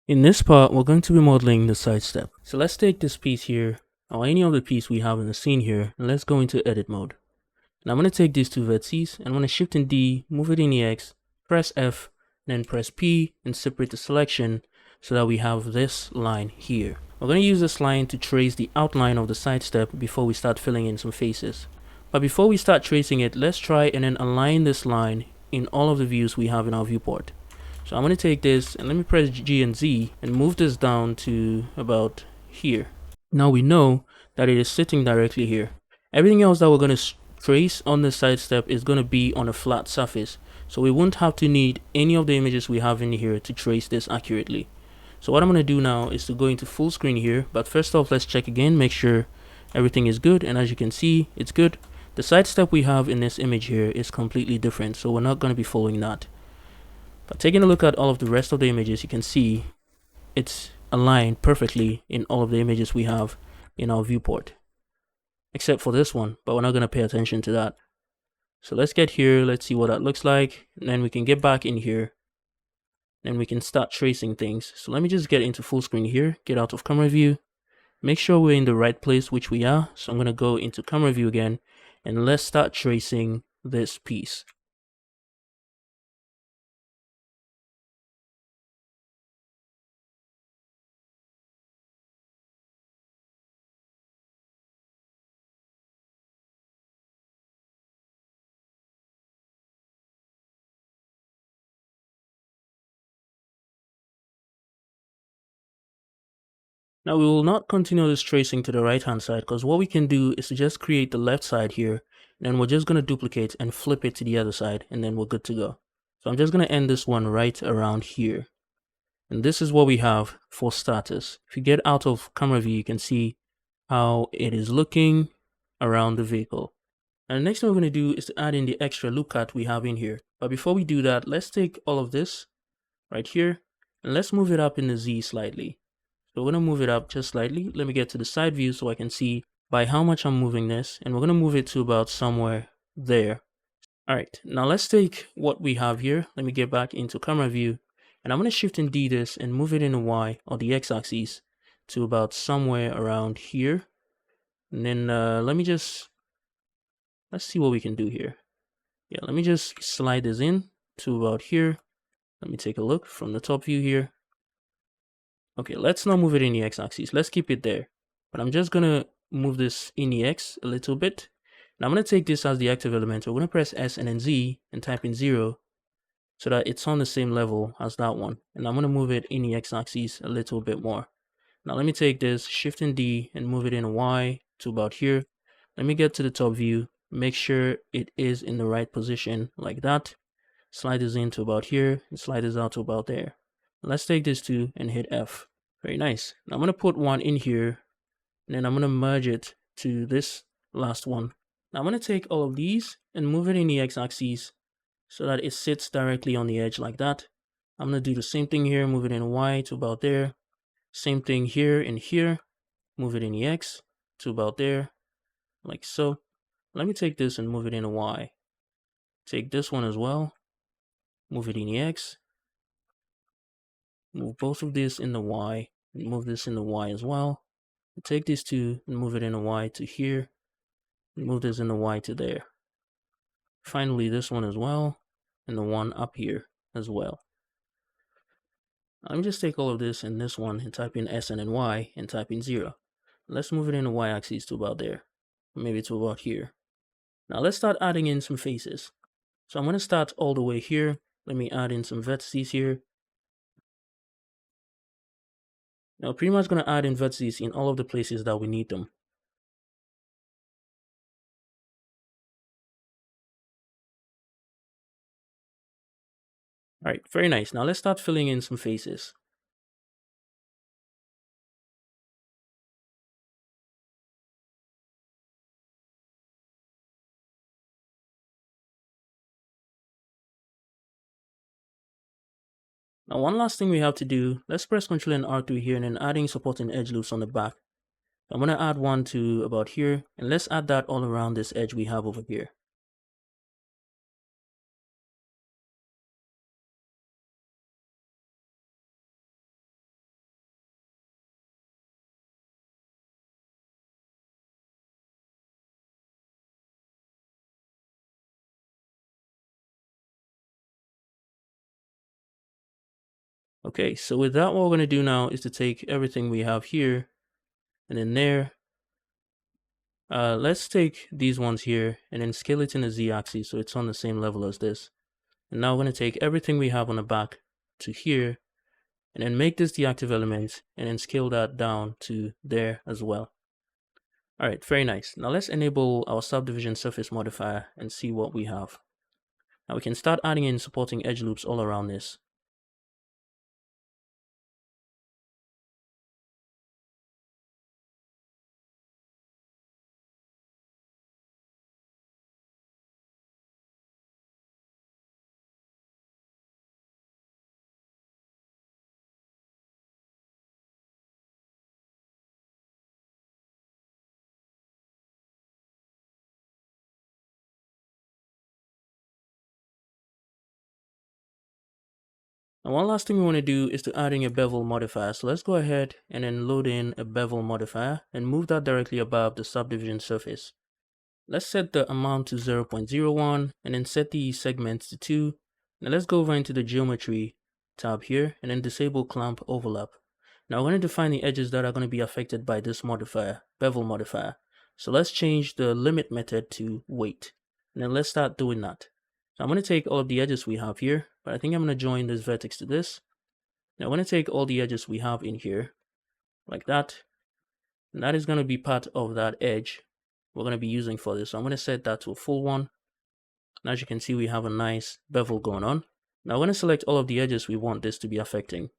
In this part, we're going to be modeling the side step. So let's take this piece here, or any other piece we have in the scene here, and let's go into edit mode. And I'm going to take these two vertices, and I'm going to shift and D, move it in the X, press F, then press P, and separate the selection so that we have this line here. We're going to use this line to trace the outline of the side step before we start filling in some faces. But before we start tracing it, let's try and then align this line in all of the views we have in our viewport. So I'm going to take this and let me press G and Z and move this down to about here. Now we know that it is sitting directly here. Everything else that we're going to trace on the side step is going to be on a flat surface. So we won't have to need any of the images we have in here to trace this accurately. So what I'm going to do now is to go into full screen here. But first off, let's check again, make sure everything is good. And as you can see, it's good. The side step we have in this image here is completely different. So we're not going to be following that. But taking a look at all of the rest of the images, you can see it's aligned perfectly in all of the images we have in our viewport. Except for this one, but we're not going to pay attention to that. So let's get here, let's see what that looks like, and then we can get back in here. Then we can start tracing things. So let me just get into full screen here, get out of camera view, make sure we're in the right place, which we are. So I'm going to go into camera view again, and let's start tracing this piece. Now we will not continue this tracing to the right hand side, because what we can do is to just create the left side here, and then we're just going to duplicate and flip it to the other side, and then we're good to go. So I'm just going to end this one right around here. And this is what we have for starters. If you get out of camera view, you can see how it is looking around the vehicle. And the next thing we're going to do is to add in the extra loop cut we have in here. But before we do that, let's take all of this right here, and let's move it up in the Z slightly. So we're going to move it up just slightly. Let me get to the side view so I can see by how much I'm moving this. And we're going to move it to about somewhere there. All right, now let's take what we have here. Let me get back into camera view. And I'm going to shift and D this and move it in the Y or the X axis to about somewhere around here. And then let's see what we can do here. Yeah, let me just slide this in to about here. Let me take a look from the top view here. Okay, let's not move it in the X axis. Let's keep it there. But I'm just going to move this in the X a little bit. And I'm going to take this as the active element. We're going to press S and then Z and type in 0 so that it's on the same level as that one. And I'm going to move it in the X axis a little bit more. Now let me take this, shift and D and move it in Y to about here. Let me get to the top view, make sure it is in the right position like that. Slide this in to about here and slide this out to about there. Let's take this two and hit F. Very nice. Now I'm going to put one in here, and then I'm going to merge it to this last one. Now I'm going to take all of these and move it in the X axis so that it sits directly on the edge like that. I'm going to do the same thing here, move it in Y to about there. Same thing here and here, move it in the X to about there, like so. Let me take this and move it in a Y. Take this one as well, move it in the X, move both of this in the Y, and move this in the Y as well. Take these two and move it in a Y to here, and move this in the Y to there. Finally, this one as well, and the one up here as well. Let me just take all of this and this one and type in S and then Y and type in 0. Let's move it in the Y axis to about there, maybe to about here. Now let's start adding in some faces. So I'm going to start all the way here. Let me add in some vertices here. Now pretty much going to add in vertices in all of the places that we need them. All right, very nice. Now let's start filling in some faces. Now one last thing we have to do, let's press Ctrl and R2 here and then adding supporting edge loops on the back. I'm going to add one to about here, and let's add that all around this edge we have over here. Okay, so with that, what we're going to do now is to take everything we have here and then there. Let's take these ones here and then scale it in the z-axis so it's on the same level as this. And now we're going to take everything we have on the back to here and then make this the active element and then scale that down to there as well. All right, very nice. Now let's enable our subdivision surface modifier and see what we have. Now we can start adding in supporting edge loops all around this. And one last thing we want to do is to add in a bevel modifier. So let's go ahead and then load in a bevel modifier and move that directly above the subdivision surface. Let's set the amount to 0.01 and then set the segments to 2. Now let's go over into the geometry tab here and then disable clamp overlap. Now we're going to define the edges that are going to be affected by this modifier, bevel modifier. So let's change the limit method to weight. And then let's start doing that. So I'm going to take all of the edges we have here, but I think I'm going to join this vertex to this. Now I'm going to take all the edges we have in here, like that. And that is going to be part of that edge we're going to be using for this. So I'm going to set that to a full one. And as you can see, we have a nice bevel going on. Now I'm going to select all of the edges we want this to be affecting.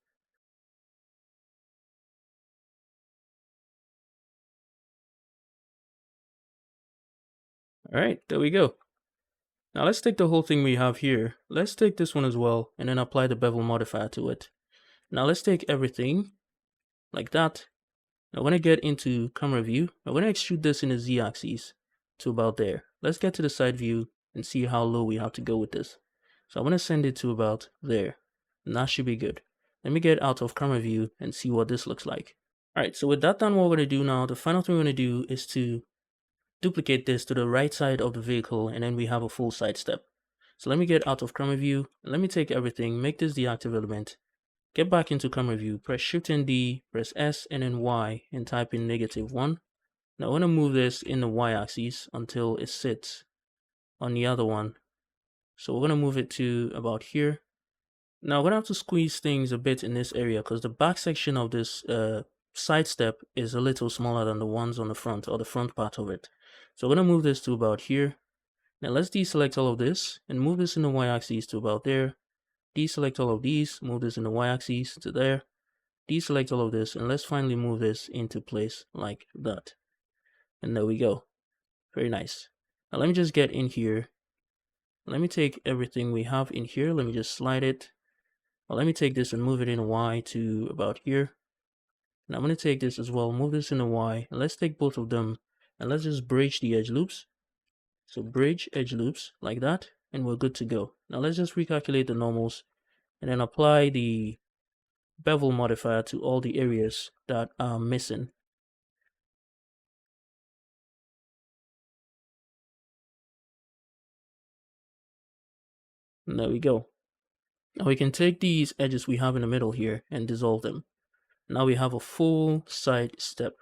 All right, there we go. Now let's take the whole thing we have here. Let's take this one as well and then apply the bevel modifier to it. Now let's take everything like that. Now when I get into camera view, I'm going to extrude this in the z-axis to about there. Let's get to the side view and see how low we have to go with this. So I'm going to send it to about there. And that should be good. Let me get out of camera view and see what this looks like. Alright, so with that done, what we're going to do now, the final thing we're going to do is to duplicate this to the right side of the vehicle, and then we have a full side step. So let me get out of camera view, and let me take everything, make this the active element, get back into camera view, press Shift and D, press S and then Y, and type in -1. Now I want to move this in the Y axis until it sits on the other one. So we're going to move it to about here. Now we're going to have to squeeze things a bit in this area because the back section of this side step is a little smaller than the ones on the front, or the front part of it. So we're going to move this to about here. Now let's deselect all of this and move this in the y-axis to about there. Deselect all of these, move this in the y-axis to there. Deselect all of this, and let's finally move this into place like that. And there we go. Very nice. Now let me just get in here. Let me take everything we have in here. Let me just slide it. Well, let me take this and move it in Y to about here. And I'm going to take this as well, move this in a Y. And let's take both of them and let's just bridge the edge loops. So bridge edge loops like that, and we're good to go. Now let's just recalculate the normals and then apply the bevel modifier to all the areas that are missing. And there we go. Now we can take these edges we have in the middle here and dissolve them. Now we have a full side step.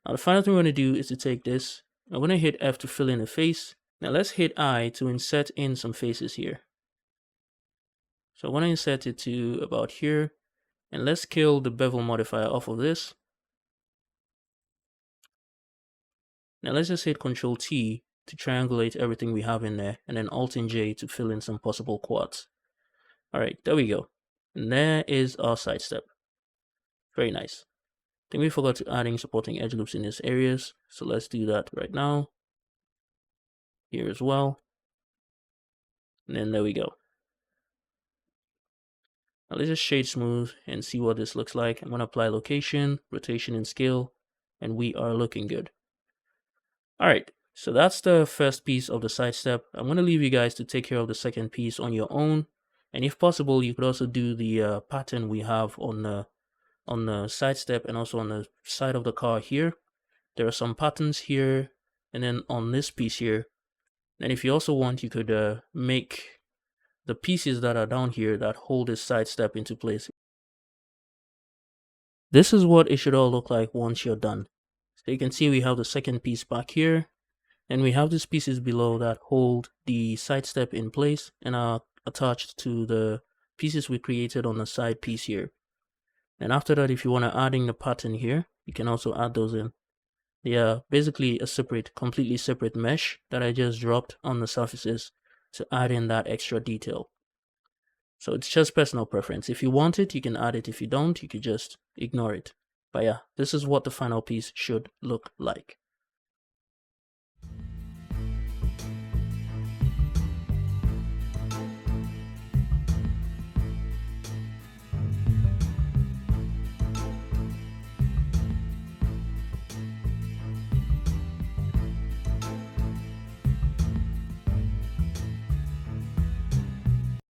Now the final thing we're going to do is to take this. I'm going to hit F to fill in a face. Now let's hit I to insert in some faces here. So I want to insert it to about here. And let's kill the bevel modifier off of this. Now let's just hit Ctrl T to triangulate everything we have in there, and then Alt and J to fill in some possible quads. Alright, there we go. And there is our side step. Very nice. I think we forgot to add in supporting edge loops in these areas, so let's do that right now. Here as well. And then there we go. Now let's just shade smooth and see what this looks like. I'm going to apply location, rotation, and scale, and we are looking good. Alright, so that's the first piece of the side step. I'm going to leave you guys to take care of the second piece on your own. And if possible, you could also do the pattern we have on the side step and also on the side of the car here. There are some patterns here, and then on this piece here. And if you also want, you could make the pieces that are down here that hold this side step into place. This is what it should all look like once you're done. So you can see we have the second piece back here, and we have these pieces below that hold the side step in place and are attached to the pieces we created on the side piece here. And after that, if you want to add in the pattern here, you can also add those in. They are basically a separate, completely separate mesh that I just dropped on the surfaces to add in that extra detail. So it's just personal preference. If you want it, you can add it. If you don't, you could just ignore it. But yeah, this is what the final piece should look like.